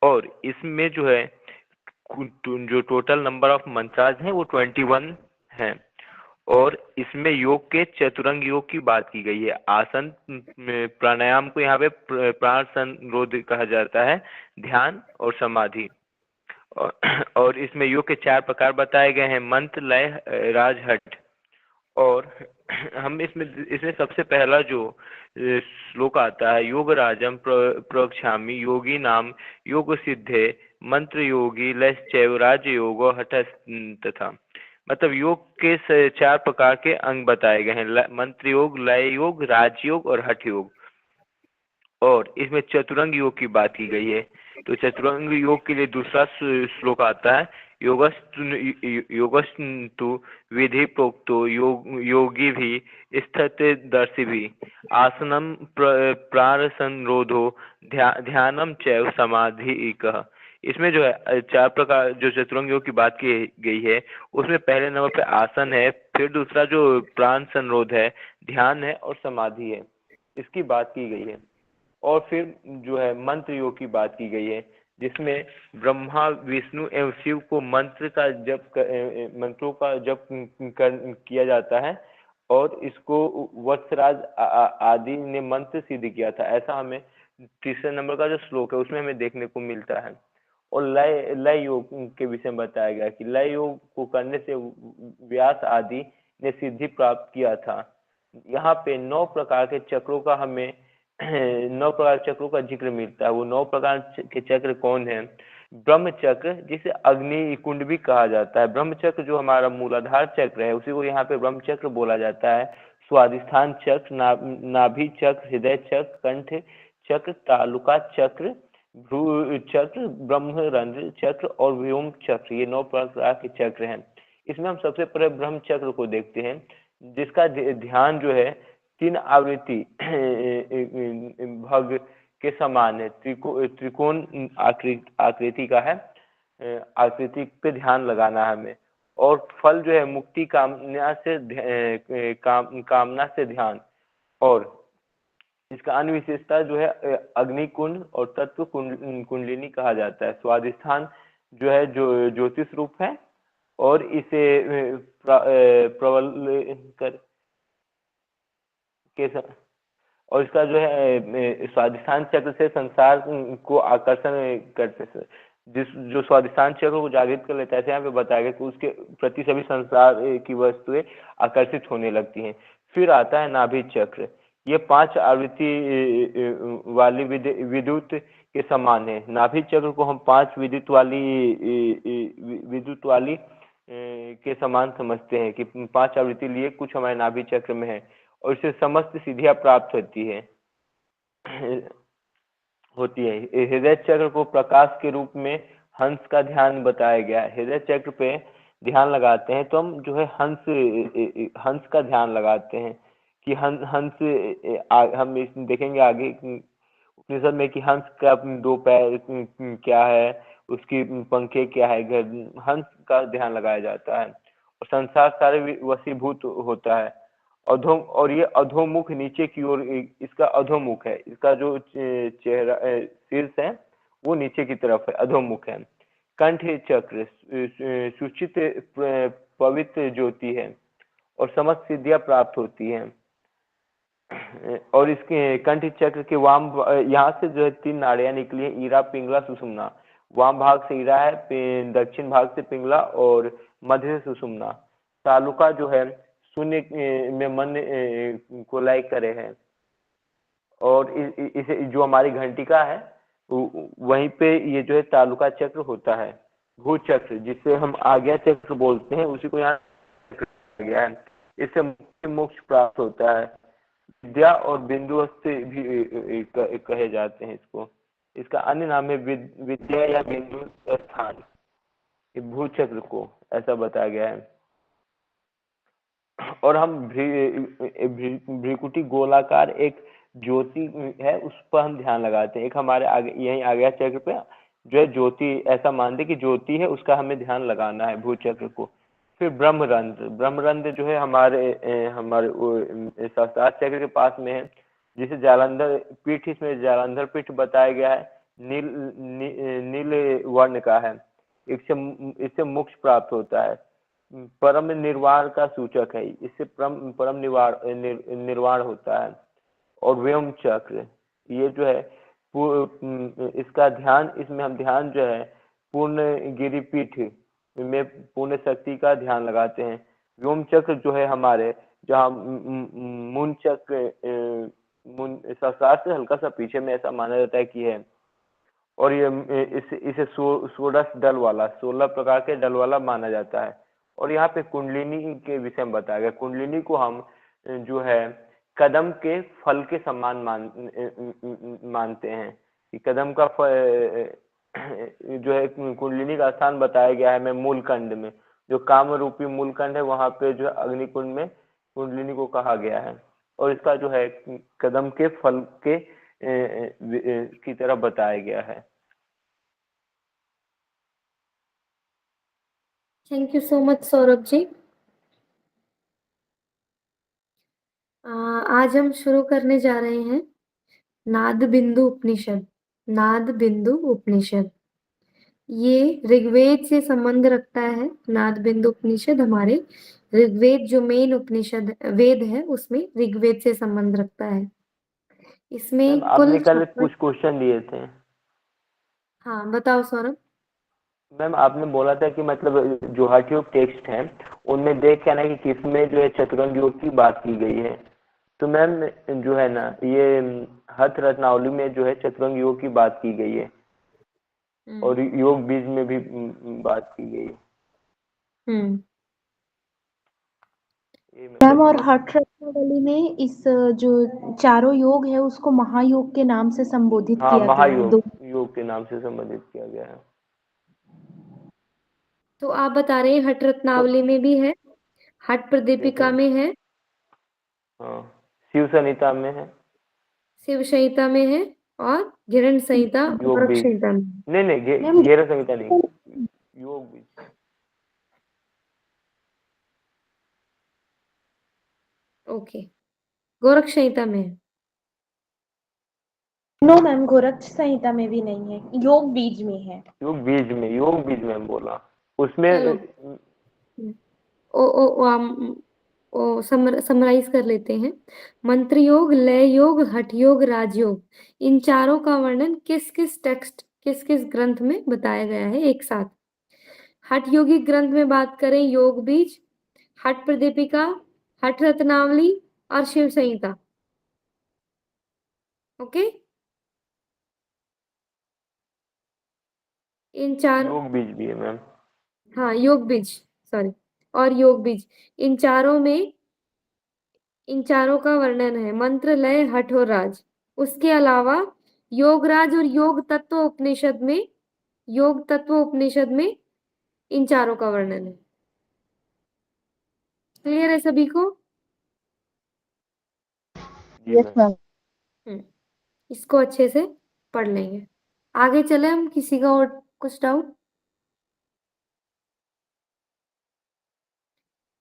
और इसमें जो है जो टोटल नंबर ऑफ मंत्रास हैं वो 21 हैं। और इसमें योग के चतुरंग योग की बात की गई है। आसन प्राणायाम को यहाँ पे प्राण संरोध कहा जाता है, ध्यान और समाधि। और इसमें योग के 4 प्रकार बताए गए हैं, मंत्र, लय, राज, हठ। और हम इसमें इसमें सबसे पहला जो श्लोक आता है, योग राजम प्रवक्ष्यामि योगी नाम योग सिद्धे मंत्र योगी लयश्चैव राज योगो हठ तथा। मतलब योग के 4 प्रकार के अंग बताए गए हैं, मंत्र योग, लय योग, राजयोग और हठ योग। और इसमें चतुरंग योग की बात की गई है। तो चतुरंग योग के लिए दूसरा श्लोक आता है, योगस्तु विधि प्रोक्तो योगी भी स्थित दर्शी भी आसनम प्राण संरोधो ध्यानम चैव समाधि कह। इसमें जो है 4 प्रकार जो चतुरंग योग की बात की गई है, उसमें पहले नंबर पे आसन है, फिर दूसरा जो प्राण संरोध है, ध्यान है और समाधि है, इसकी बात की गई है। और फिर जो है मंत्र योग की बात की गई है, जिसमें ब्रह्मा विष्णु एवं शिव को मंत्रों का जप किया जाता है। और इसको वत्सराज आदि ने मंत्र सिद्ध किया था, ऐसा हमें तीसरे नंबर का जो श्लोक है उसमें हमें देखने को मिलता है। और लय लय योग के विषय में बताया गया कि लय योग को करने से व्यास आदि ने सिद्धि प्राप्त किया था। यहाँ पे 9 प्रकार के चक्रों का हमें 9 प्रकार चक्रों का जिक्र मिलता है। वो 9 प्रकार के चक्र कौन है? ब्रह्म चक्र, जिसे अग्नि कुंड भी कहा जाता है। ब्रह्म चक्र जो हमारा मूलाधार चक्र है, उसी को यहाँ पे ब्रह्म चक्र बोला जाता है। स्वादिष्ठान चक्र, नाभि चक्र, हृदय चक्र, कंठ चक्र, तालुका चक्र, भ्रू चक्र, ब्रह्मरंध्र चक्र और व्योम चक्र, ये 9 प्रकार के चक्र हैं। इसमें हम सबसे पहले ब्रह्म चक्र को देखते हैं, जिसका ध्यान जो है 3 आवृत्ति भग के समान है, त्रिकोण आकृति का है। आकृति पे ध्यान लगाना है हमें। और फल जो है मुक्ति कामना से ध्यान। और इसका अन्य विशेषता जो है अग्निकुंड और तत्व कुंडलिनी कहा जाता है। स्वादिष्ठान जो है जो ज्योतिष रूप है, और इसे प्रबल कर के और इसका जो है स्वादिष्ठान चक्र से संसार को आकर्षण करते, जो स्वादिष्ठान चक्र को जागृत कर लेता है, यहाँ पे बताया गया कि उसके प्रति सभी संसार की वस्तुएं आकर्षित होने लगती हैं। फिर आता है नाभि चक्र, ये 5 आवृत्ति वाली विद्युत के समान है। नाभि चक्र को हम 5 विद्युत वाली के समान समझते हैं कि 5 आवृत्ति लिए कुछ हमारे नाभि चक्र में है, और इससे समस्त सिद्धियां प्राप्त होती है। हृदय चक्र को प्रकाश के रूप में हंस का ध्यान बताया गया है। हृदय चक्र पे ध्यान लगाते हैं तो हम जो है हंस का ध्यान लगाते हैं कि हंस हम देखेंगे आगे उपनिषद में कि हंस का 2 पैर क्या है, उसकी पंखे क्या है, हंस का ध्यान लगाया जाता है। और संसार सारे वशीभूत होता है। और ये अधोमुख नीचे की ओर, इसका अधोमुख है, इसका जो चेहरा शीर्ष है वो नीचे की तरफ है, अधोमुख है। कंठ चक्र सुचित पवित्र ज्योति है और समस्त सिद्धियां प्राप्त होती हैं। और इसके कंठ चक्र के वाम यहाँ से जो है 3 नाड़ियां निकली है, ईरा, पिंगला, सुषुम्ना। वाम भाग से ईरा है, दक्षिण भाग से पिंगला और मध्य से सुषुम्ना। तालुका जो है शून्य में मन को लय करे है। और इसे जो हमारी घंटिका है वहीं पे ये जो है तालुका चक्र होता है। भू चक्र, जिसे हम आज्ञा चक्र बोलते हैं, उसी को यहाँ गया है। इससे मोक्ष प्राप्त होता है। विद्या और बिंदु से भी कहे जाते हैं इसको। इसका अन्य नाम है विद्या या बिंदु स्थान, भू चक्र को ऐसा बताया गया है। और हम भ्रिकुटी गोलाकार एक ज्योति है, उस पर हम ध्यान लगाते हैं। एक हमारे आगे यही आज्ञा चक्र पे जो है ज्योति, ऐसा मानते कि ज्योति है, उसका हमें ध्यान लगाना है भू चक्र को। फिर ब्रह्मरंध्र जो है हमारे सहस्त्रार चक्र के पास में है, जिसे जालंधर पीठ, इसमें जालंधर पीठ बताया गया है। नील नील वर्ण का है। इससे इससे मोक्ष प्राप्त होता है। परम निर्वाण का सूचक है। इससे परम परम निर्वाण होता है। और व्योम चक्र, ये जो है इसका ध्यान, इसमें हम ध्यान जो है पूर्ण गिरिपीठ में पूर्ण शक्ति का ध्यान लगाते हैं। व्योम चक्र जो है हमारे, जहाँ मून चक्र मून सहस्रार से हल्का सा पीछे में ऐसा माना जाता है कि है। और ये इसे 16 दल वाला, 16 प्रकार के दल वाला माना जाता है। और यहाँ पे कुंडलिनी के विषय में बताया गया। कुंडलिनी को हम जो है कदम के फल के समान मानते हैं कि कदम का फल जो है, कुंडलिनी का स्थान बताया गया है में मूलकंड में, जो काम रूपी मूलकंड है, वहां पे जो है अग्निकुंड में कुंडलिनी को कहा गया है। और इसका जो है कदम के फल के की तरह बताया गया है। Thank you so much Saurabh ji. आज हम शुरू करने जा रहे हैं नाद बिंदु उपनिषद। नाद बिंदु उपनिषद ये ऋग्वेद से संबंध रखता है। नाद बिंदु उपनिषद हमारे ऋग्वेद जो मेन उपनिषद वेद है उसमें ऋग्वेद से संबंध रखता है। मैम इसमें कुल आपने कल 56। कुछ क्वेश्चन दिए थे। हाँ बताओ सौरभ। मैम आपने बोला था कि मतलब जो हठयोग टेक्स्ट है उनमें देख के ना कि किसमें जो है चतुरंग योग की बात की गई है। तो मैम जो है ना, ये हथ रत्नावली में जो है चतुरंग योग की बात की गई है। और योग बीज में भी बात की गई है। ये मैं मैम और बता दूं। हठ रत्नावली में इस जो चारों योग है उसको महायोग के नाम से संबोधित हाँ, किया गया है। महायोग दो योग के नाम से संबंधित किया गया है। तो आप बता रहे हैं हठ तो रत्नावली में भी है, हठ प्रदीपिका देखो, में है, हाँ, शिव संहिता में है। शिव संहिता में है और घिरण संहिता योग गोरख बीज, संहिता में। नहीं नहीं, मैम घेरा संहिता नहीं, योग बीज। ओके, गोरख संहिता में है। नो मैम, गोरख संहिता में भी नहीं है, योग बीज में है। योग बीज में बोला उसमें। चलो समराइज कर लेते हैं। मंत्र योग, लय योग, हठ योग, राजयोग, इन चारों का वर्णन किस किस टेक्स्ट, किस किस ग्रंथ में बताया गया है एक साथ। हठ योगी ग्रंथ में बात करें योग बीज, हठ प्रदीपिका, हठ रत्नावली और शिव संहिता। ओके, इन चार, योग बीज भी है मैम। हाँ योग बीज, सॉरी, और योग बीज, इन चारों में, इन चारों का वर्णन है मंत्र, लय, हठ और राज। उसके अलावा योगराज और योग तत्व उपनिषद में, योग तत्व उपनिषद में इन चारों का वर्णन है। क्लियर है सभी को? जी मैम। इसको अच्छे से पढ़ लेंगे। आगे चले हम, किसी का और कुछ डाउट?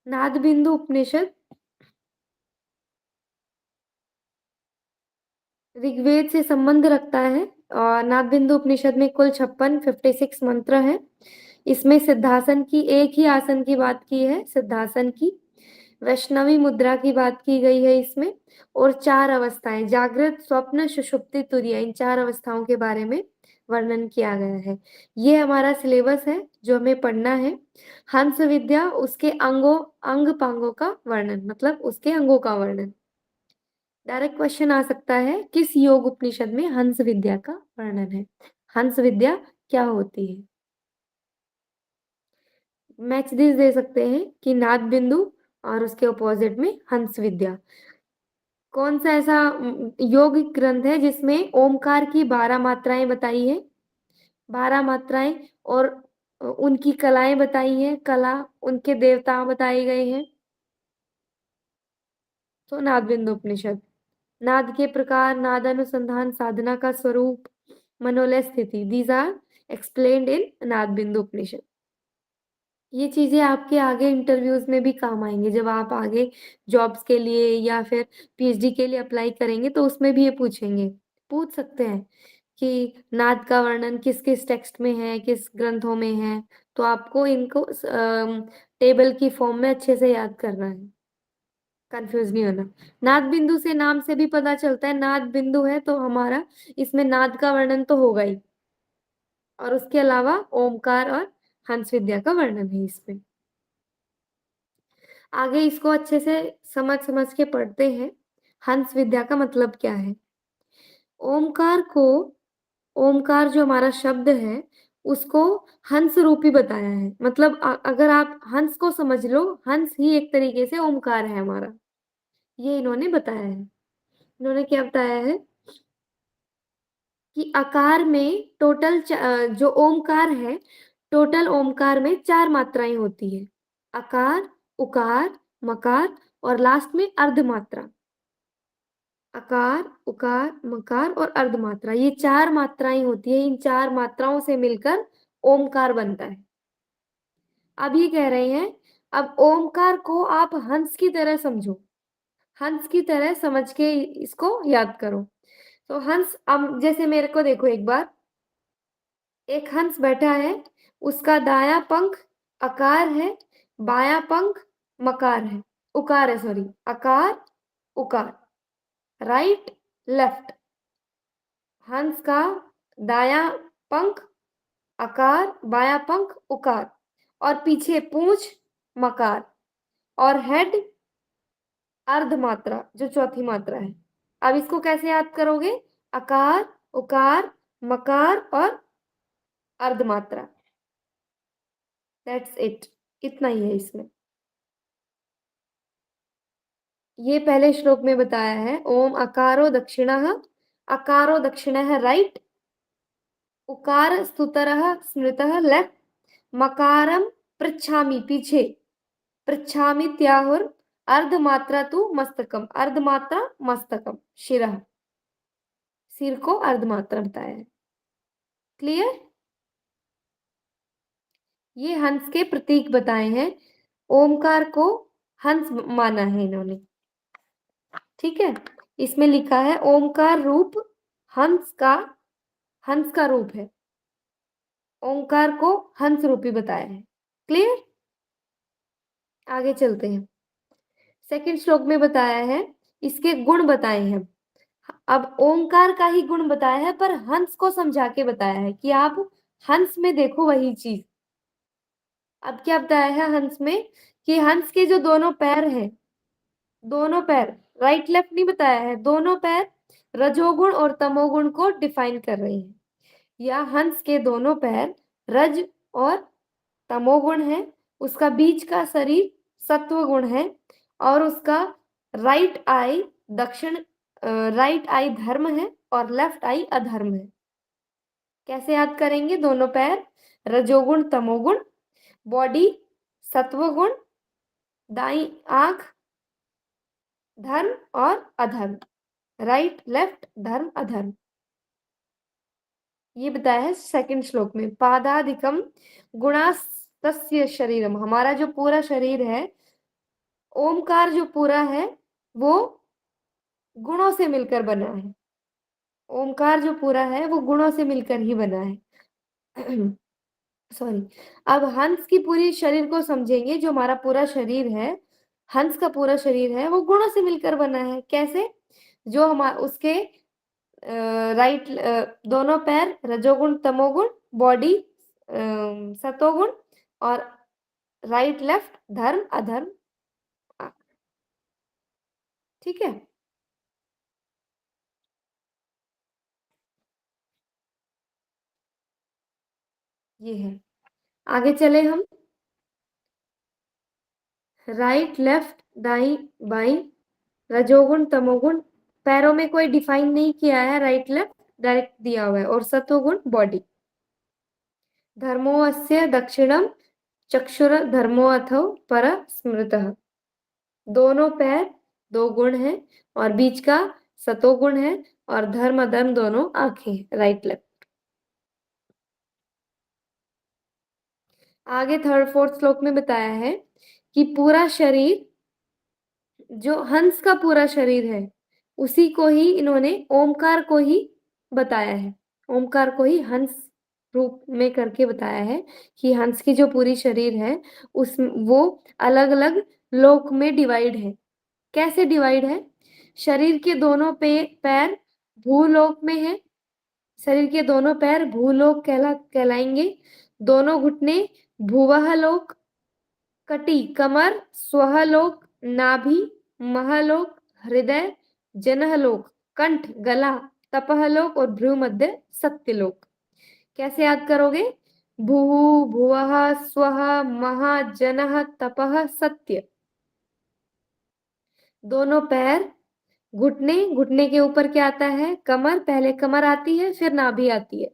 नाद बिंदु उपनिषद ऋग्वेद से संबंध रखता है और नाद बिंदु उपनिषद में कुल 56 मंत्र है। इसमें सिद्धासन की, एक ही आसन की बात की है, सिद्धासन की। वैष्णवी मुद्रा की बात की गई है इसमें। और 4 अवस्थाएं, जागृत, स्वप्न, सुषुप्ति, तुरीय, इन 4 अवस्थाओं के बारे में वर्णन किया गया है। ये हमारा सिलेबस है जो हमें पढ़ना है। हंस विद्या, उसके अंगों, अंग पांगों का वर्णन, मतलब उसके अंगों का वर्णन। डायरेक्ट क्वेश्चन आ सकता है, किस योग उपनिषद में हंस विद्या का वर्णन है? हंस विद्या क्या होती है? मैच दिस दे सकते हैं कि नाद बिंदु और उसके ऑपोजिट में हंस विद्या। कौन सा ऐसा योग ग्रंथ है जिसमें ओमकार की 12 मात्राएं बताई है? 12 मात्राएं और उनकी कलाएं बताई हैं, कला, उनके देवता बताए गए हैं। तो नाद बिंदु उपनिषद। नाद के प्रकार, नाद अनुसंधान, साधना का स्वरूप, मनोलय स्थिति, दीज आर एक्सप्लेन्ड इन नाद बिंदु उपनिषद। ये चीजें आपके आगे इंटरव्यूज में भी काम आएंगे। जब आप आगे जॉब्स के लिए या फिर पीएचडी के लिए अप्लाई करेंगे तो उसमें भी ये पूछेंगे, पूछ सकते हैं कि नाद का वर्णन किस किस टेक्स्ट में है, किस ग्रंथों में है, तो आपको इनको टेबल की फॉर्म में अच्छे से याद करना है, कंफ्यूज नहीं होना। नाद बिंदु से नाम से भी पता चलता है, नाद बिंदु है तो हमारा इसमें नाद का वर्णन तो होगा ही, और उसके अलावा ओमकार और हंस विद्या का वर्णन है इसमें। आगे इसको अच्छे से समझ समझ के पढ़ते हैं। हंस विद्या का मतलब क्या है? ओमकार को, ओमकार जो हमारा शब्द है उसको हंस रूपी बताया है। मतलब अगर आप हंस को समझ लो, हंस ही एक तरीके से ओमकार है हमारा, ये इन्होंने बताया है। इन्होंने क्या बताया है कि आकार में टोटल जो ओमकार है, टोटल ओमकार में 4 मात्राएं होती है, अकार, उकार, मकार और लास्ट में अर्धमात्रा। अकार, उकार, मकार और अर्धमात्रा, ये 4 मात्राएं होती है। इन 4 मात्राओं से मिलकर ओमकार बनता है। अब ये कह रहे हैं, अब ओमकार को आप हंस की तरह समझो, हंस की तरह समझ के इसको याद करो। तो हंस, अब जैसे मेरे को देखो एक बार, एक हंस बैठा है, उसका दाया पंख अकार है, बाया पंख मकार है, उकार है, सॉरी, अकार उकार, राइट लेफ्ट। हंस का दाया पंख अकार, बाया पंख उकार, और पीछे पूंछ मकार, और हेड अर्धमात्रा जो चौथी मात्रा है। अब इसको कैसे याद करोगे? अकार, उकार, मकार और अर्धमात्रा, दैट्स इट, इतना ही है इसमें। ये पहले श्लोक में बताया है, ओम अकारो दक्षिणः, अकारो दक्षिणः राइट, उकार स्तुतरः स्मृतः लेफ्ट, मकारम पृच्छामि पीछे, पृच्छामि त्याहुर, अर्धमात्रा तु मस्तकम, अर्धमात्रा मस्तकम शिरः, सिर को अर्धमात्रा बताया है। क्लियर? ये हंस के प्रतीक बताए हैं, ओमकार को हंस माना है इन्होंने, ठीक है। इसमें लिखा है ओमकार रूप हंस का रूप है, ओमकार को हंस रूपी बताया है। क्लियर? आगे चलते हैं। सेकंड श्लोक में बताया है, इसके गुण बताए हैं। अब ओमकार का ही गुण बताया है, पर हंस को समझा के बताया है कि आप हंस में देखो वही चीज। अब क्या बताया है हंस में, कि हंस के जो दोनों पैर हैं, दोनों पैर, राइट लेफ्ट नहीं बताया है, दोनों पैर रजोगुण और तमोगुण को डिफाइन कर रहे हैं। या हंस के दोनों पैर रज और तमोगुण है, उसका बीच का शरीर सत्व गुण है, और उसका राइट आई दक्षिण, राइट आई धर्म है और लेफ्ट आई अधर्म है। कैसे याद करेंगे? दोनों पैर रजोगुण तमोगुण, बॉडी सत्वगुण, दाई आंख धर्म और अधर्म, राइट लेफ्ट धर्म अधर्म, ये बताया है सेकंड श्लोक में। पादादिकम गुणास्तस्य शरीरम, हमारा जो पूरा शरीर है, ओमकार जो पूरा है वो गुणों से मिलकर बना है। ओमकार जो पूरा है वो गुणों से मिलकर ही बना है। सॉरी। अब हंस की पूरी शरीर को समझेंगे, जो हमारा पूरा शरीर है, हंस का पूरा शरीर है, वो गुणों से मिलकर बना है। कैसे? जो हमारा उसके राइट दोनों पैर रजोगुण तमोगुण, बॉडी सतोगुण, और राइट लेफ्ट धर्म अधर्म, ठीक है। ये है। आगे चले हम, राइट लेफ्ट दाई बाई, रजोगुण तमोगुण, पैरों में कोई डिफाइन नहीं किया है, राइट लेफ्ट डायरेक्ट दिया हुआ है, और सतोगुण बॉडी। धर्मो अस्य दक्षिणम चक्षुर धर्मो अथो पर स्मृतः, दोनों पैर दो गुण है, और बीच का सतोगुण है, और धर्म अधर्म दोनों आंखें, राइट लेफ्ट। आगे थर्ड फोर्थ श्लोक में बताया है कि पूरा शरीर, जो हंस का पूरा शरीर है, उसी को ही इन्होंने ओमकार को ही बताया है। ओमकार को ही हंस रूप में करके बताया है कि हंस की जो पूरी शरीर है उस वो अलग अलग लोक में डिवाइड है। कैसे डिवाइड है? शरीर के दोनों पैर भूलोक में है। शरीर के दोनों पैर भूलोक कहलाएंगे। दोनों घुटने भुवः लोक, कटी कमर स्वहलोक, नाभि महलोक, हृदय जनहलोक, कंठ गला तपहलोक और भ्रू मध्य सत्यलोक। कैसे याद करोगे? भू भुवः स्वः महा जनः तपः सत्य। दोनों पैर, घुटने, घुटने के ऊपर क्या आता है? कमर, पहले कमर आती है फिर नाभि आती है।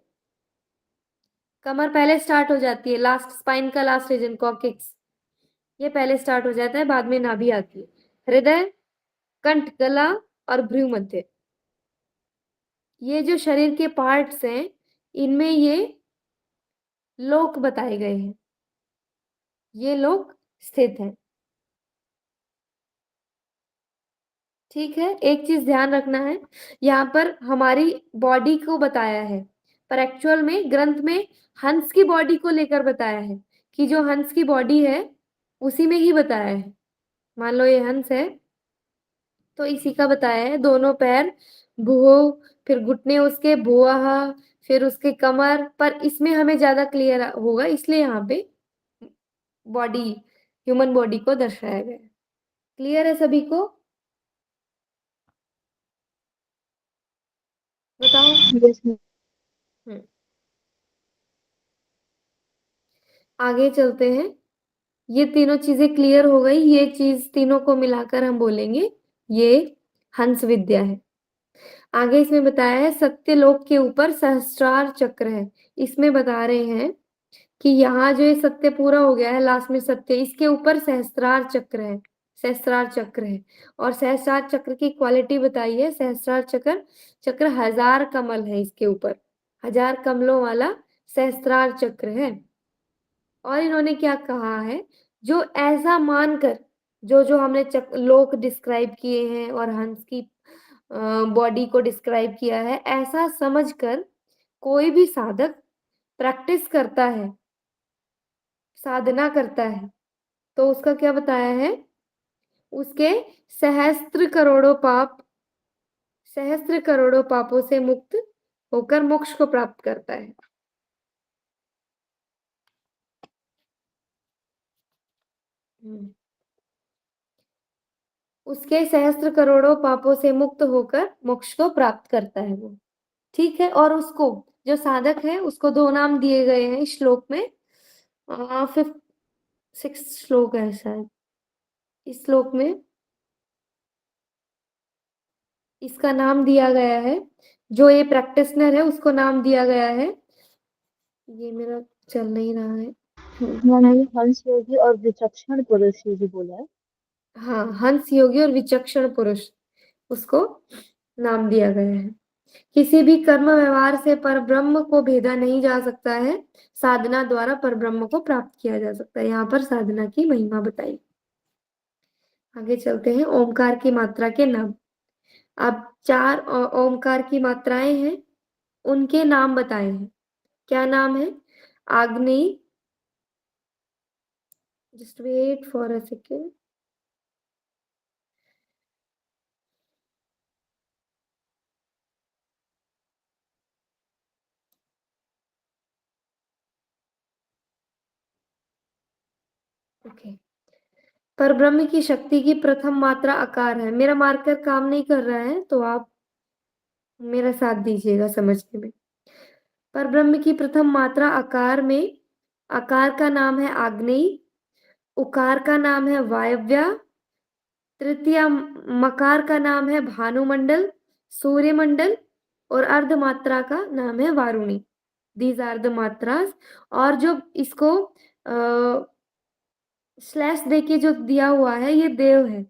कमर पहले स्टार्ट हो जाती है, लास्ट स्पाइन का लास्ट रीजन कॉक्सिक्स, ये पहले स्टार्ट हो जाता है, बाद में नाभि आती है। हृदय, कंठ, गला और भ्रू मध्य, ये जो शरीर के पार्ट्स हैं इनमें ये लोक बताए गए हैं, ये लोक स्थित हैं। ठीक है, एक चीज ध्यान रखना है, यहाँ पर हमारी बॉडी को बताया है, पर एक्चुअल में ग्रंथ में हंस की बॉडी को लेकर बताया है कि जो हंस की बॉडी है उसी में ही बताया है। मान लो ये हंस है तो इसी का बताया है। दोनों पैर भुहो, फिर घुटने उसके भुआहा, फिर उसके कमर, पर इसमें हमें ज्यादा क्लियर होगा इसलिए यहाँ पे बॉडी, ह्यूमन बॉडी को दर्शाया गया है। क्लियर है सभी को? बताओ। Yes ma'am. हम्म, आगे चलते हैं। ये तीनों चीजें क्लियर हो गई, ये चीज तीनों को मिलाकर हम बोलेंगे ये हंस विद्या है। आगे इसमें बताया है सत्यलोक के ऊपर सहस्त्रार चक्र है। इसमें बता रहे हैं कि यहाँ जो ये सत्य पूरा हो गया है, लास्ट में सत्य, इसके ऊपर सहस्त्रार चक्र है, सहस्त्रार चक्र है। और सहस्त्रार चक्र की क्वालिटी बताई है, सहस्त्रार चक्र चक्र 1000 कमल है, इसके ऊपर 1000 कमलों वाला सहस्त्रार चक्र है। और इन्होंने क्या कहा है, जो ऐसा मानकर जो जो हमने लोक डिस्क्राइब किए हैं और हंस की बॉडी को डिस्क्राइब किया है, ऐसा समझकर कोई भी साधक प्रैक्टिस करता है, साधना करता है, तो उसका क्या बताया है, उसके सहस्त्र करोड़ों पापों से मुक्त होकर मोक्ष को प्राप्त करता है। उसके सहस्त्र करोड़ों पापों से मुक्त होकर मोक्ष को प्राप्त करता है वो। ठीक है, और उसको जो साधक है उसको दो नाम दिए गए हैं इस श्लोक में। 6 श्लोक है शायद इस श्लोक में, इसका नाम दिया गया है, जो ये प्रैक्टिशनर है उसको नाम दिया गया है, ये मेरा चल नहीं रहा है। मैंने हंस योगी और विचक्षण पुरुष ये जो बोला है। हाँ, हंस योगी और विचक्षण पुरुष, उसको नाम दिया गया है। किसी भी कर्म व्यवहार से परब्रह्म को भेदा नहीं जा सकता है, साधना द्वारा परब्रह्म को प्राप्त किया जा सकता है। यहाँ पर साधना की महिमा बताई। आगे चलते हैं, ओमकार की मात्रा के नाम। अब 4 ओमकार की मात्राएं हैं, उनके नाम बताए हैं। क्या नाम है? Agneya, just wait for a second, okay. परब्रह्म की शक्ति की प्रथम मात्रा आकार है। मेरा मार्कर काम नहीं कर रहा है तो आप मेरा साथ दीजिएगा समझने में। परब्रह्म की प्रथम मात्रा आकार में, आकार का नाम है आग्नेय, उकार का नाम है वायव्य, तृतीय मकार का नाम है भानुमंडल, सूर्यमंडल, और अर्ध मात्रा का नाम है Varuni. These are the matras. और जो इसको स्लैश देके जो दिया हुआ है ये देव है।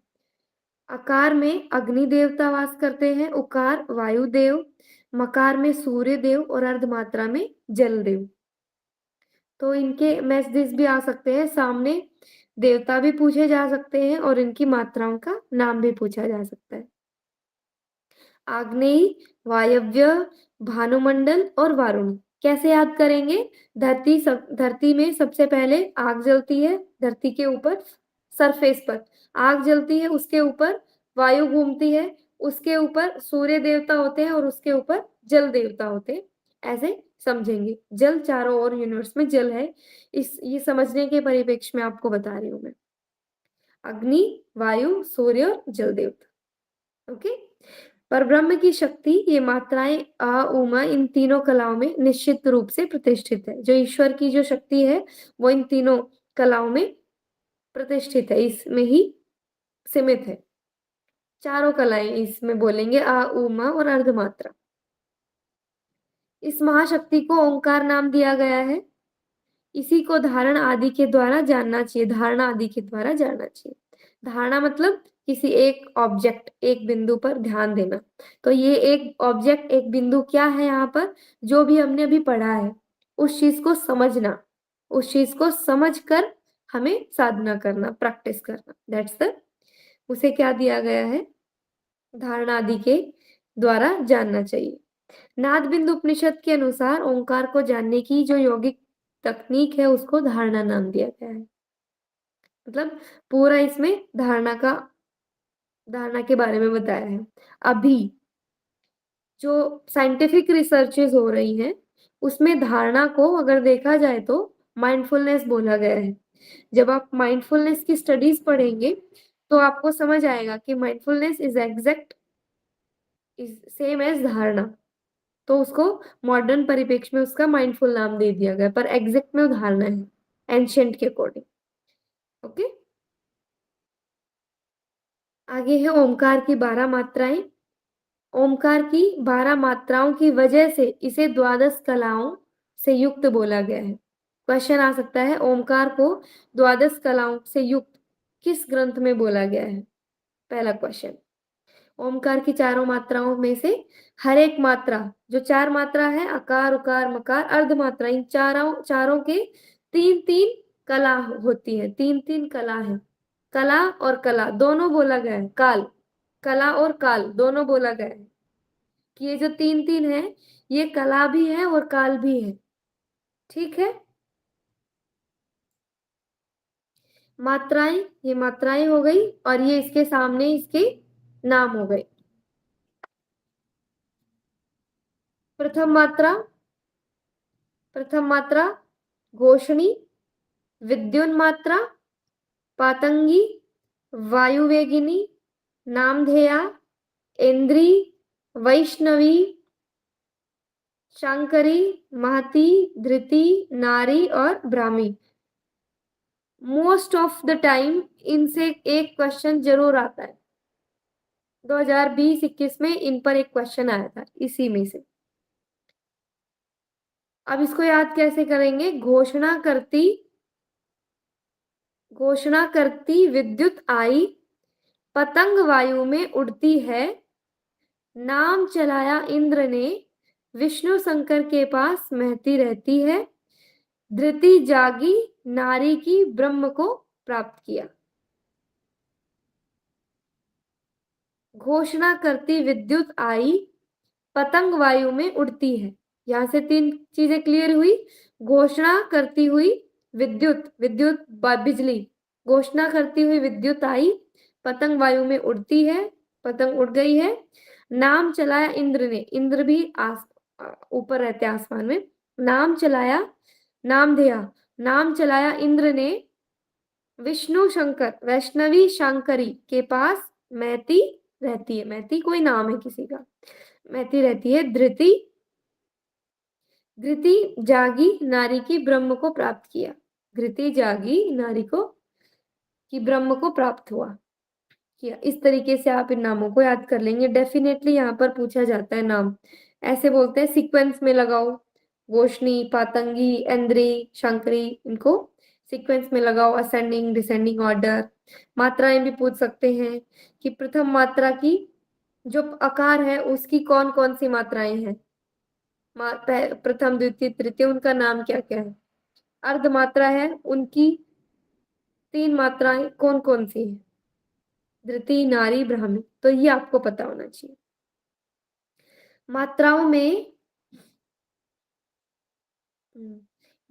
आकार में अग्नि देवता वास करते हैं, उकार वायु देव, मकार में सूर्य देव और अर्ध मात्रा में जल देव। तो इनके मैसेजेस भी आ सकते हैं सामने, देवता भी पूछे जा सकते हैं और इनकी मात्राओं का नाम भी पूछा जा सकता है। आग्नेय, वायव्य, भानुमंडल और वारुणी। कैसे याद करेंगे? धरती में सबसे पहले आग जलती है, धरती के ऊपर सरफेस पर आग जलती है, उसके ऊपर वायु घूमती है, उसके ऊपर सूर्य देवता होते हैं और उसके ऊपर जल देवता होते हैं। ऐसे समझेंगे, जल चारों ओर यूनिवर्स में जल है, ये समझने के परिप्रेक्ष्य में आपको बता रही हूं मैं। अग्नि, वायु, सूर्य और जल देवता। ओके। पर ब्रह्म की शक्ति, ये मात्राएं आ उमा इन तीनों कलाओं में निश्चित रूप से प्रतिष्ठित है। जो ईश्वर की जो शक्ति है वो इन तीनों कलाओं में प्रतिष्ठित है, इसमें ही सीमित है। चारों कलाएं इसमें बोलेंगे, आ उमा और अर्धमात्रा। इस महाशक्ति को ओंकार नाम दिया गया है। इसी को धारण आदि के द्वारा जानना चाहिए, धारणा आदि के द्वारा जानना चाहिए। धारणा मतलब किसी एक ऑब्जेक्ट, एक बिंदु पर ध्यान देना। तो ये एक ऑब्जेक्ट, एक बिंदु क्या है यहाँ पर? जो भी हमने अभी पढ़ा है उस चीज को समझना, उस चीज को समझ कर हमें साधना करना, प्रैक्टिस करना। दैट्स द, उसे क्या दिया गया है? धारणा आदि के द्वारा जानना चाहिए। नाद बिंदु उपनिषद के अनुसार ओंकार को जानने की जो यौगिक तकनीक है उसको धारणा नाम दिया गया है। मतलब पूरा इसमें धारणा के बारे में बताया है। अभी जो साइंटिफिक रिसर्चेस हो रही हैं उसमें धारणा को अगर देखा जाए तो माइंडफुलनेस बोला गया है। जब आप माइंडफुलनेस की स्टडीज पढ़ेंगे तो आपको समझ आएगा कि mindfulness is exact is same as धारणा। तो उसको मॉडर्न परिप्रेक्ष्य में उसका माइंडफुल नाम दे दिया गया, पर एग्जैक्ट में धारणा है एंशिएंट के अकॉर्डिंग। ओके। आगे है ओमकार की 12 मात्राएं। ओमकार की 12 मात्राओं की वजह से इसे 12 कलाओं से युक्त बोला गया है। क्वेश्चन आ सकता है, ओमकार को 12 कलाओं से युक्त किस ग्रंथ में बोला गया है? पहला क्वेश्चन। ओमकार की चारों मात्राओं में से हर एक मात्रा, जो 4 मात्रा है, अकार उकार मकार अर्धमात्रा, इन चारों के 3-3 कला होती है, 3-3 कला है। कला और कला दोनों बोला गया है, काल, कला और काल दोनों बोला गया है कि ये जो 3-3 है ये कला भी है और काल भी है। ठीक है। मात्राएं, ये मात्राएं हो गई और ये इसके सामने इसके नाम हो गए। प्रथम मात्रा घोषणी, विद्युन्मात्रा, पातंगी, वायुवेगिनी, नामधेया, इंद्री, वैष्णवी, शांकरी, महती, धृति, नारी और Brahmi. Most of the time इनसे एक क्वेश्चन जरूर आता है। 2020-21 में इन पर एक क्वेश्चन आया था इसी में से। अब इसको याद कैसे करेंगे? घोषणा करती विद्युत आई, पतंग वायु में उड़ती है, नाम चलाया इंद्र ने, विष्णु शंकर के पास महती रहती है, धृति जागी नारी की ब्रह्म को प्राप्त किया। घोषणा करती विद्युत आई, पतंग वायु में उड़ती है। यहां से 3 चीजें क्लियर हुई। घोषणा करती हुई विद्युत बिजली, घोषणा करती हुई विद्युत आई, पतंग वायु में उड़ती है, पतंग उड़ गई है। नाम चलाया इंद्र ने, इंद्र भी ऊपर रहते आसमान में। नाम चलाया, नामधेया, नाम चलाया इंद्र ने, विष्णु शंकर वैष्णवी शांकरी के पास मैती रहती है। मैती कोई नाम है किसी का, मैती रहती है। धृति जागी नारी की ब्रह्म को प्राप्त किया। धृति जागी नारी को कि ब्रह्म को प्राप्त हुआ किया। इस तरीके से आप इन नामों को याद कर लेंगे। डेफिनेटली यहाँ पर पूछा जाता है नाम, ऐसे बोलते हैं सीक्वेंस में लगाओ, घोषणी, पातंगी, इंद्री, शंकरी, इनको सीक्वेंस में लगाओ, असेंडिंग डिसेंडिंग ऑर्डर। मात्राएं भी पूछ सकते हैं कि प्रथम मात्रा की जो अकार है उसकी कौन कौन सी मात्राएं हैं, प्रथम द्वितीय तृतीय, उनका नाम क्या क्या है। अर्ध मात्रा है, उनकी 3 मात्राएं कौन कौन सी है, धृति, नारी, ब्राह्मी। तो ये आपको पता होना चाहिए। मात्राओं में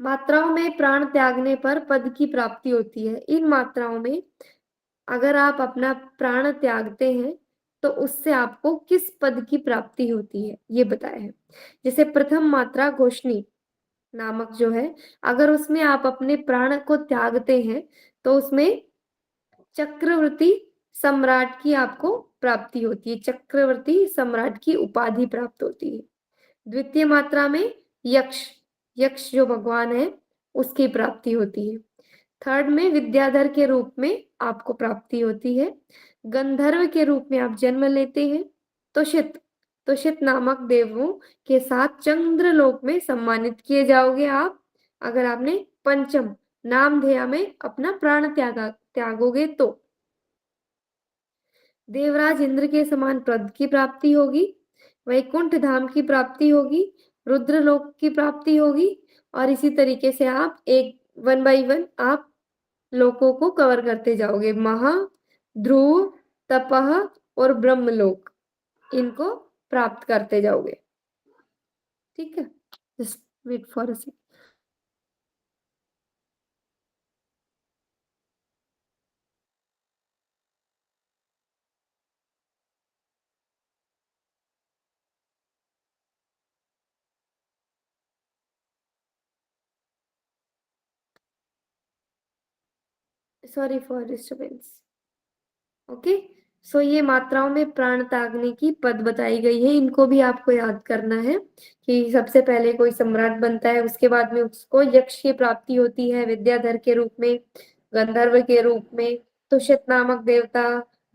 मात्राओं में प्राण त्यागने पर पद की प्राप्ति होती है। इन मात्राओं में अगर आप अपना प्राण त्यागते हैं तो उससे आपको किस पद की प्राप्ति होती है ये बताया है। जैसे प्रथम मात्रा घोषणी नामक जो है, अगर उसमें आप अपने प्राण को त्यागते हैं तो उसमें चक्रवर्ती सम्राट की आपको प्राप्ति होती है, चक्रवर्ती सम्राट की उपाधि प्राप्त होती है। द्वितीय मात्रा में यक्ष, यक्ष जो भगवान है उसकी प्राप्ति होती है। थर्ड में विद्याधर के रूप में आपको प्राप्ति होती है। गंधर्व के रूप में आप जन्म लेते हैं। तुषित नामक देवों के साथ चंद्रलोक में सम्मानित किए जाओगे आप, अगर आपने पंचम नामधेय में अपना प्राण त्यागोगे तो। देवराज इंद्र के समान पद की प्राप्ति होगी, वैकुंठ धाम की प्राप्ति होगी, रुद्रलोक की प्राप्ति होगी, और इसी तरीके से आप एक 1 by 1 आप लोकों को कवर करते जाओगे। महा, ध्रुव, तपह और ब्रह्मलोक, इनको प्राप्त करते जाओगे। ठीक है, just wait for a second. Sorry for disturbance. Okay, so ये मात्राओं में प्राण त्यागने की पद बताई गई है। इनको भी आपको याद करना है कि सबसे पहले कोई सम्राट बनता है, उसके बाद में उसको यक्ष की प्राप्ति होती है विद्याधर के रूप में, गंधर्व के रूप में, तुषित नामक देवता,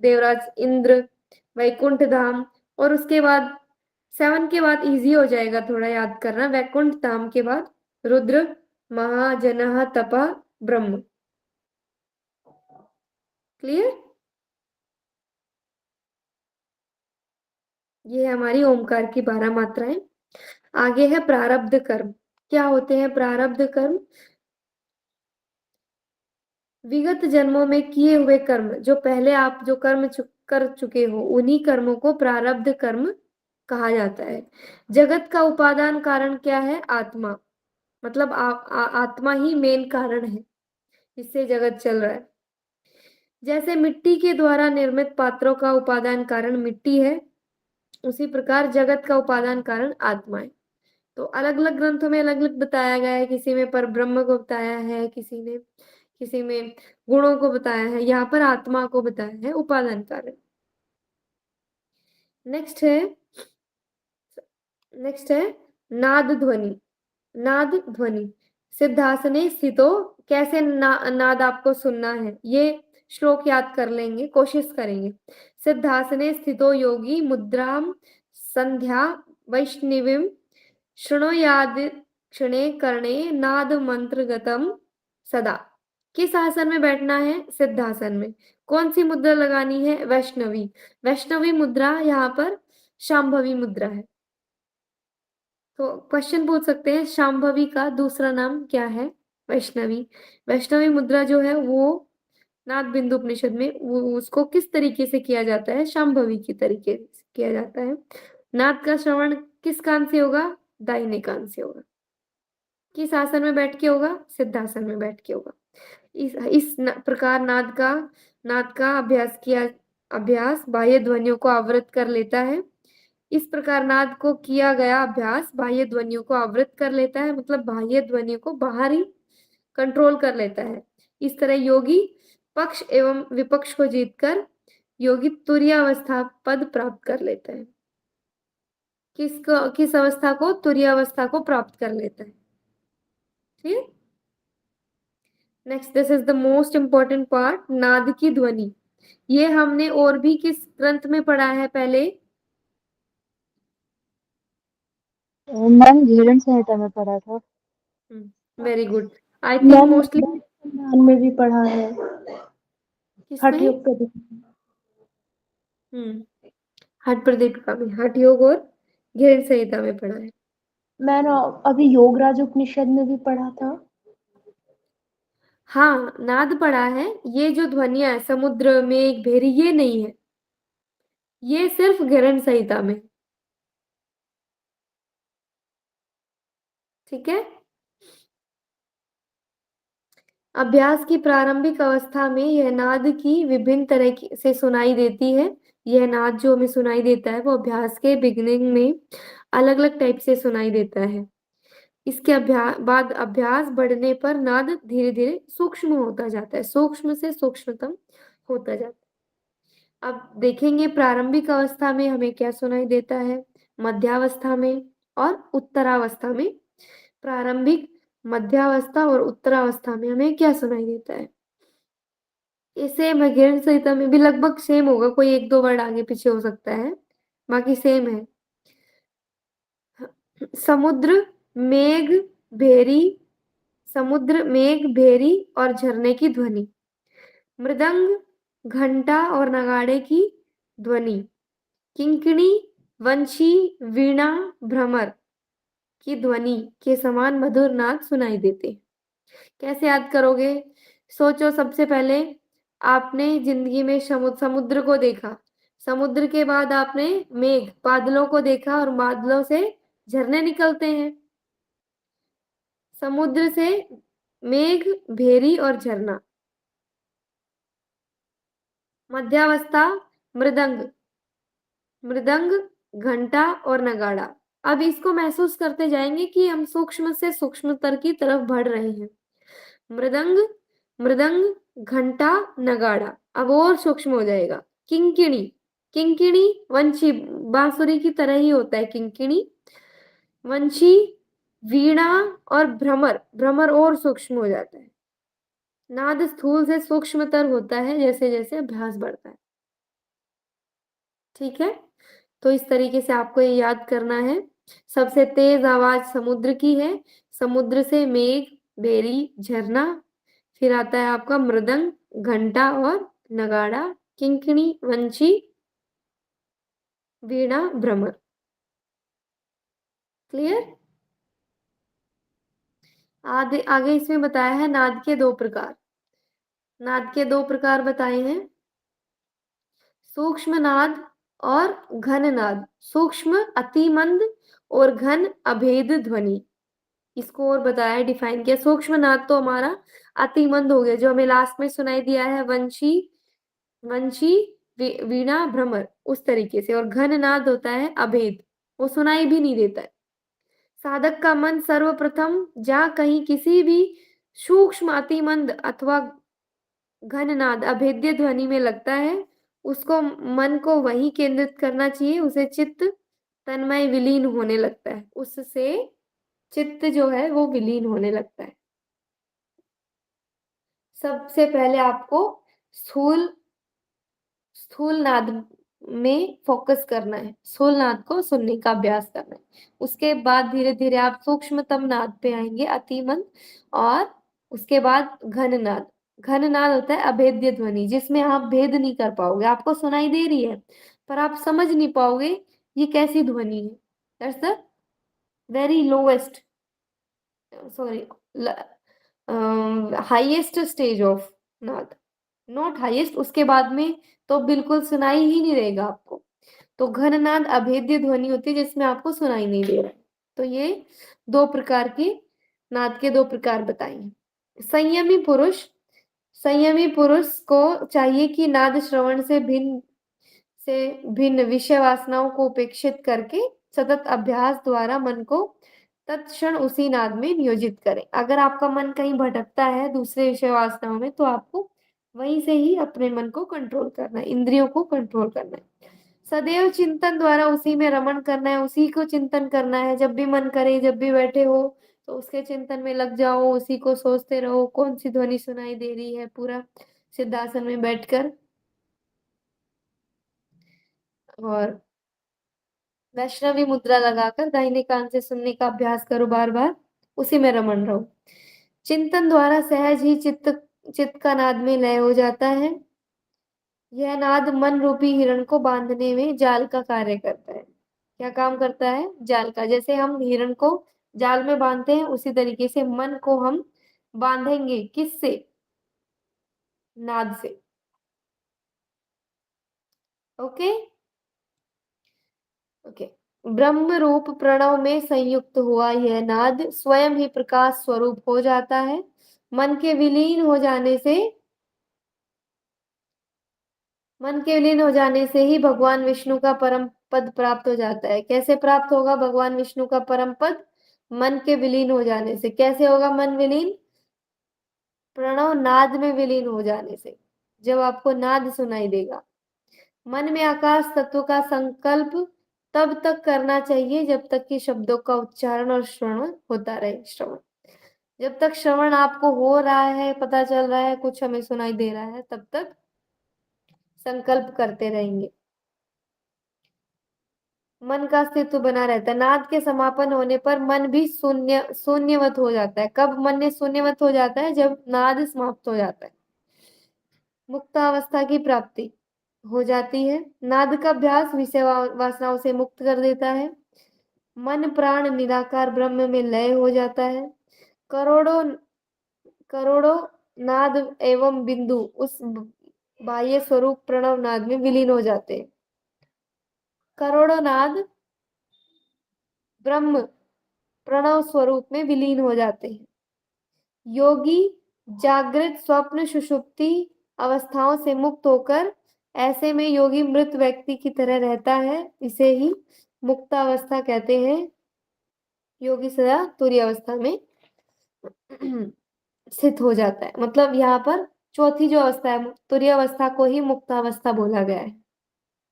देवराज इंद्र, वैकुंठ धाम, और उसके बाद 7 के बाद इजी हो जाएगा थोड़ा याद करना, वैकुंठ धाम के बाद रुद्र, महाजनः, तपः, ब्रह्म। क्लियर? ये हमारी ओमकार की 12 मात्राएं। आगे है प्रारब्ध कर्म। क्या होते हैं प्रारब्ध कर्म? विगत जन्मों में किए हुए कर्म, जो पहले आप जो कर्म कर चुके हो, उन्हीं कर्मों को प्रारब्ध कर्म कहा जाता है। जगत का उपादान कारण क्या है? आत्मा, मतलब आत्मा ही मेन कारण है, इससे जगत चल रहा है। जैसे मिट्टी के द्वारा निर्मित पात्रों का उपादान कारण मिट्टी है, उसी प्रकार जगत का उपादान कारण आत्मा है। तो अलग अलग ग्रंथों में अलग अलग बताया गया है, किसी में पर ब्रह्म को बताया है, किसी में गुणों को बताया है, यहाँ पर आत्मा को बताया है उपादान कारण। नेक्स्ट है नाद ध्वनि। नाद ध्वनि, सिद्धासने स्थितो, कैसे नाद आपको सुनना है ये श्लोक याद कर लेंगे, कोशिश करेंगे। सिद्धासने स्थितो योगी मुद्राम संध्या वैष्णवीम शृणुयाद क्षणे कर्णे नाद मंत्र गतम सदा। किस आसन में बैठना है? सिद्धासन में। कौन सी मुद्रा लगानी है? वैष्णवी। वैष्णवी मुद्रा यहाँ पर शांभवी मुद्रा है। तो क्वेश्चन पूछ सकते हैं शांभवी का दूसरा नाम क्या है? वैष्णवी। वैष्णवी मुद्रा जो है वो नाद बिंदु उपनिषद में वो उसको किस तरीके से किया जाता है? शांभवी की तरीके से किया जाता है। नाद का श्रवण किस कान से होगा? दाहिने कान से होगा। किस आसन में बैठ के होगा? सिद्धासन में बैठ के होगा। इस प्रकार नाद का अभ्यास बाह्य ध्वनियों को आवृत कर लेता है। इस प्रकार नाद को किया गया अभ्यास बाह्य ध्वनियों को आवृत कर लेता है, मतलब बाह्य ध्वनियों को बाहर ही कंट्रोल कर लेता है। इस तरह योगी पक्ष एवं विपक्ष को जीतकर योगी तुरीयावस्था पद प्राप्त कर लेता है। किस अवस्था को? तुरीयावस्था को प्राप्त कर लेता है। ठीक। Next, this is the most important part, नाद की ध्वनि। ये हमने और भी किस ग्रंथ में पढ़ा है पहले? मैम घेरन संहिता में पढ़ा था। Very good. I think ma'am mostly में भी पढ़ा है, हठ योग का भी। हठ प्रदीप का भी, हठ योग और घेर संहिता में पढ़ा है। मैंने अभी योगराज उपनिषद में भी पढ़ा था। हाँ, नाद पढ़ा है। ये जो ध्वनिया है, समुद्र में एक भेरी, ये नहीं है, ये सिर्फ घेरन संहिता में। ठीक है, अभ्यास की प्रारंभिक अवस्था में यह नाद की विभिन्न तरह से सुनाई देती है। यह नाद जो हमें सुनाई देता है वो अभ्यास के बिगिनिंग में अलग अलग टाइप से सुनाई देता है। इसके बाद अभ्यास बढ़ने पर नाद धीरे धीरे सूक्ष्म होता जाता है, सूक्ष्म से सूक्ष्मतम होता जाता है। अब देखेंगे प्रारंभिक अवस्था में हमें क्या सुनाई देता है, मध्यावस्था में और उत्तरावस्था में। प्रारंभिक, मध्यावस्था और उत्तरावस्था में हमें क्या सुनाई देता है। ये सेम है, गृह संहिता में भी लगभग सेम होगा, कोई एक दो वर्ड आगे पीछे हो सकता है, बाकी सेम है। समुद्र, मेघ, भेरी, समुद्र, मेघ, भेरी और झरने की ध्वनि। मृदंग, घंटा और नगाड़े की ध्वनि। किंकिणी, वंशी, वीणा, भ्रमर की ध्वनि के समान मधुर नाद सुनाई देते। कैसे याद करोगे? सोचो, सबसे पहले आपने जिंदगी में समुद्र को देखा, समुद्र के बाद आपने मेघ, बादलों को देखा और बादलों से झरने निकलते हैं। समुद्र से मेघ, भेरी और झरना। मध्यावस्था, मृदंग, मृदंग, घंटा और नगाड़ा। अब इसको महसूस करते जाएंगे कि हम सूक्ष्म से सूक्ष्मतर की तरफ बढ़ रहे हैं। मृदंग, मृदंग, घंटा, नगाड़ा, अब और सूक्ष्म हो जाएगा। किंकिणी, किंकिणी वंशी, बांसुरी की तरह ही होता है किंकिणी। वंशी, वीणा और भ्रमर, भ्रमर और सूक्ष्म हो जाता है। नाद स्थूल से सूक्ष्मतर होता है जैसे जैसे अभ्यास बढ़ता है। ठीक है, तो इस तरीके से आपको ये याद करना है। सबसे तेज आवाज समुद्र की है, समुद्र से मेघ, बेरी, झरना, फिर आता है आपका मृदंग, घंटा और नगाड़ा, किंकिणी, वंशी, वीणा, भ्रमर। क्लियर? आगे आगे इसमें बताया है नाद के दो प्रकार। नाद के दो प्रकार बताए हैं, सूक्ष्म नाद और घन नाद। सूक्ष्म अति मंद और घन अभेद ध्वनि। इसको और बताया, डिफाइन किया। सूक्ष्म नाद तो हमारा अति मंद हो गया, जो हमें लास्ट में सुनाई दिया है, वंशी, वंशी, वीणा, भ्रमर, उस तरीके से। और घन नाद होता है अभेद, वो सुनाई भी नहीं देता है। साधक का मन सर्वप्रथम जहाँ कहीं किसी भी सूक्ष्म अतिमंद अथवा घन नाद अभेद्य ध्वनि में लगता है, उसको मन को वहीं केंद्रित करना चाहिए। उसे चित्त तन्मय विलीन होने लगता है, उससे चित्त जो है वो विलीन होने लगता है। सबसे पहले आपको स्थूल स्थूल नाद में फोकस करना है, स्थूल नाद को सुनने का अभ्यास करना है। उसके बाद धीरे धीरे आप सूक्ष्मतम नाद पे आएंगे, अतिमंद, और उसके बाद घन नाद। घन नाद होता है अभेद्य ध्वनि, जिसमें आप भेद नहीं कर पाओगे, आपको सुनाई दे रही है पर आप समझ नहीं पाओगे ये कैसी ध्वनि है। That's the very lowest, sorry, highest stage of नाद, नॉट हाईएस्ट, उसके बाद में तो बिल्कुल सुनाई ही नहीं देगा आपको। तो घन नाद अभेद्य ध्वनि होती है जिसमें आपको सुनाई नहीं दे रहा है। तो ये दो प्रकार के नाद के दो प्रकार बताएंगे। संयमी पुरुष, संयमी पुरुष को चाहिए कि नाद श्रवण से भिन्न विषय वासनाओं को उपेक्षित करके सतत अभ्यास द्वारा मन को तत्क्षण उसी नाद में नियोजित करें। अगर आपका मन कहीं भटकता है दूसरे विषय वासनाओं में, तो आपको वहीं से ही अपने मन को कंट्रोल करना है, इंद्रियों को कंट्रोल करना है। सदैव चिंतन द्वारा उसी में रमण करना है, उसी को चिंतन करना है। जब भी मन करे, जब भी बैठे हो, तो उसके चिंतन में लग जाओ, उसी को सोचते रहो, कौन सी ध्वनि सुनाई दे रही है, पूरा सिद्धासन में बैठकर। और वैष्णवी मुद्रा लगाकर दाहिने कान से सुनने का अभ्यास करो, बार बार उसी में रमण रहो। चिंतन द्वारा सहज ही चित्त चित्त का नाद में लय हो जाता है। यह नाद मन रूपी हिरण को बांधने में जाल का कार्य करता है। क्या काम करता है? जाल का। जैसे हम हिरण को जाल में बांधते हैं, उसी तरीके से मन को हम बांधेंगे। किससे? नाद से। Okay okay. ब्रह्म रूप प्रणव में संयुक्त हुआ यह नाद स्वयं ही प्रकाश स्वरूप हो जाता है। मन के विलीन हो जाने से ही भगवान विष्णु का परम पद प्राप्त हो जाता है। कैसे प्राप्त होगा भगवान विष्णु का परम पद? मन के विलीन हो जाने से। कैसे होगा मन विलीन? प्रणव नाद में विलीन हो जाने से, जब आपको नाद सुनाई देगा। मन में आकाश तत्व का संकल्प तब तक करना चाहिए जब तक कि शब्दों का उच्चारण और श्रवण होता रहे। श्रवण, जब तक श्रवण आपको हो रहा है, पता चल रहा है, कुछ हमें सुनाई दे रहा है, तब तक संकल्प करते रहेंगे। मन का अस्तित्व बना रहता है। नाद के समापन होने पर मन भी शून्यवत हो जाता है। कब मन शून्यवत हो जाता है? जब नाद समाप्त हो जाता है। मुक्तावस्था की प्राप्ति हो जाती है। नाद का अभ्यास विषय वासनाओं से मुक्त कर देता है। मन प्राण निराकार ब्रह्म में लय हो जाता है। करोड़ों करोड़ों नाद एवं बिंदु उस बाह्य स्वरूप प्रणव नाद में विलीन हो जाते हैं। करोड़ों नाद ब्रह्म प्रणव स्वरूप में विलीन हो जाते हैं। योगी जागृत स्वप्न सुषुप्ति अवस्थाओं से मुक्त होकर ऐसे में योगी मृत व्यक्ति की तरह रहता है। इसे ही मुक्तावस्था कहते हैं। योगी सदा तुरीय अवस्था में स्थित हो जाता है। मतलब यहाँ पर चौथी जो अवस्था है, तुरीय अवस्था को ही मुक्तावस्था बोला गया है।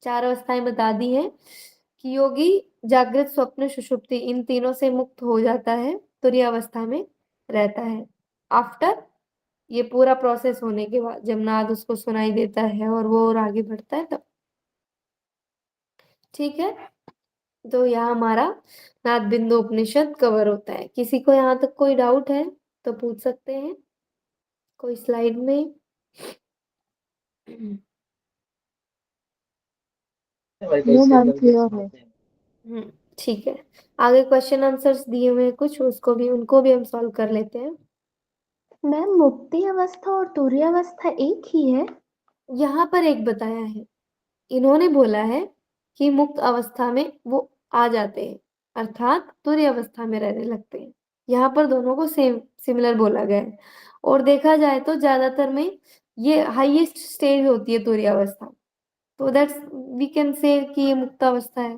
चार अवस्थाएं बता दी हैं कि योगी जागृत स्वप्न सुषुप्ति इन तीनों से मुक्त हो जाता है, तुरीय अवस्था में रहता है। आफ्टर ये पूरा प्रोसेस होने के बाद, जब नाद उसको सुनाई देता है और वो और आगे बढ़ता है तब। ठीक है, तो यहाँ हमारा नाद बिंदु उपनिषद कवर होता है। किसी को यहाँ तक कोई डाउट है तो पूछ सकते हैं, कोई स्लाइड में। नो मैम, क्लियर है। ठीक है, आगे क्वेश्चन आंसर्स दिए हुए हैं कुछ, उनको भी हम सॉल्व कर लेते हैं। मैम, मुक्ति अवस्था और तुरीय अवस्था एक ही है? यहाँ पर एक बताया है, इन्होंने बोला है कि मुक्त अवस्था में वो आ जाते हैं, अर्थात तुरीय अवस्था में रहने लगते हैं। यहाँ पर दोनों को सेम सिमिलर बोला गया है। और देखा जाए तो ज्यादातर में ये हाईएस्ट स्टेज होती है तुरीय अवस्था, तो दैट्स वी कैन से कि ये मुक्त अवस्था है।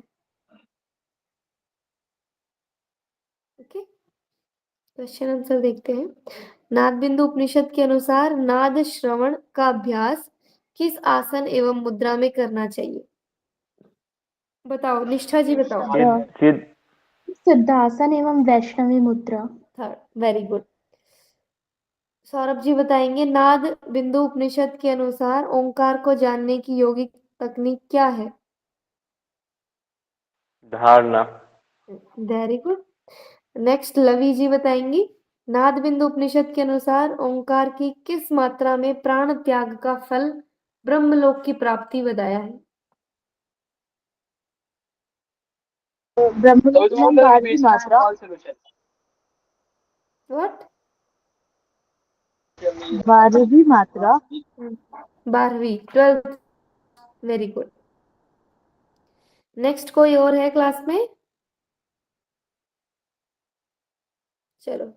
ओके, क्वेश्चन आंसर देखते हैं। नाद बिंदु उपनिषद के अनुसार नाद श्रवण का अभ्यास किस आसन एवं मुद्रा में करना चाहिए? बताओ निष्ठा जी, बताओ। सिद्धासन एवं वैष्णवी मुद्रा। Third, very good. Saurabh ji बताएंगे, नाद बिंदु उपनिषद के अनुसार ओंकार को जानने की योगिक तकनीक क्या है? धारणा। Very good. नेक्स्ट लवी जी बताएंगी, नाद बिंदु उपनिषद के अनुसार ओंकार की किस मात्रा में प्राण त्याग का फल ब्रह्मलोक की प्राप्ति बताया है? ब्रह्मलोक में 12वीं मात्रा। व्हाट? 12वीं मात्रा। 12वीं, 12th। Very good. नेक्स्ट कोई और है क्लास में? चलो,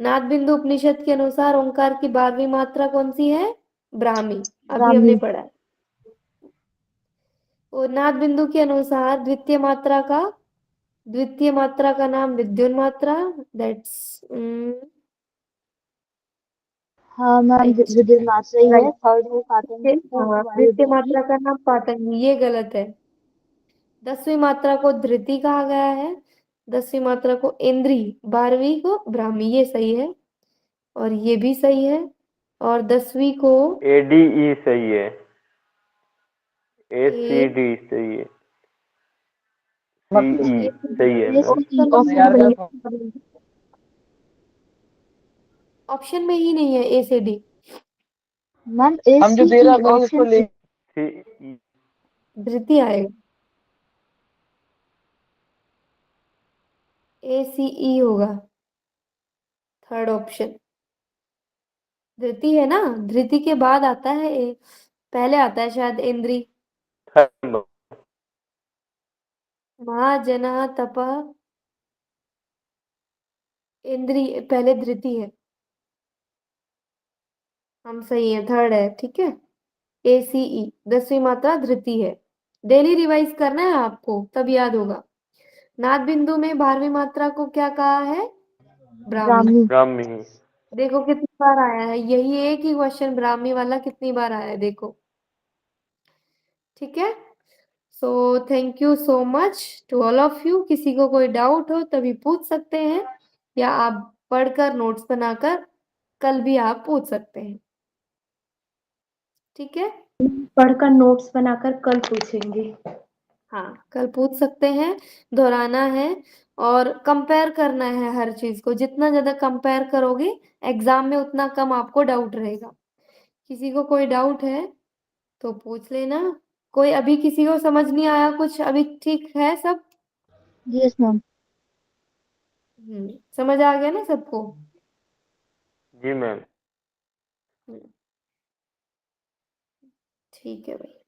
नाद बिंदु उपनिषद के अनुसार ओंकार की 12वीं मात्रा कौन सी है? ब्राह्मी, अभी हमने पढ़ा है। और नाद बिंदु के अनुसार द्वितीय मात्रा का नाम विद्युन मात्रा, दैट्स हाँ मैम, विद्युत मात्रा ही है। थर्ड है पातंगी, फोर्थ द्वितीय वायुदेव। मात्रा का नाम पातंगी, ये गलत है। 10वीं मात्रा को धृति कहा गया है, 10वीं मात्रा को इंद्री, 12वीं को ब्राह्मी, ये सही है और ये भी सही है। और 10वीं को ADE सही है, ACD सही है, CE सही है। ऑप्शन में ही नहीं है ए से डी। मैम, हम जो दे रहा है उसको ले। CE। धृति आएगा, ACE होगा थर्ड ऑप्शन। धृति है ना, धृति के बाद आता है पहले आता है शायद इंद्री। महाजना तप इंद्री, पहले धृति है। हम सही है, थर्ड है, ठीक है। ACE 10वीं मात्रा धृति है। डेली रिवाइज करना है आपको, तब याद होगा। नाद बिंदु में 12वीं मात्रा को क्या कहा है? ब्राह्मी। ब्राह्मी। ब्राह्मी। देखो कितनी बार आया है, यही एक ही क्वेश्चन ब्राह्मी वाला कितनी बार आया है, देखो। ठीक है, so thank you so much to all of you. किसी को कोई डाउट हो तभी पूछ सकते हैं, या आप पढ़कर नोट्स बनाकर कल भी आप पूछ सकते हैं। ठीक है, पढ़कर नोट्स बनाकर कल पूछेंगे। हाँ कल पूछ सकते हैं, दोहराना है और कंपेयर करना है हर चीज को। जितना ज्यादा कंपेयर करोगे एग्जाम में उतना कम आपको डाउट रहेगा। किसी को कोई डाउट है तो पूछ लेना। कोई अभी किसी को समझ नहीं आया कुछ? अभी ठीक है सब? Yes ma'am. समझ आ गया ना सबको? जी मैम। हम्म, ठीक है भाई।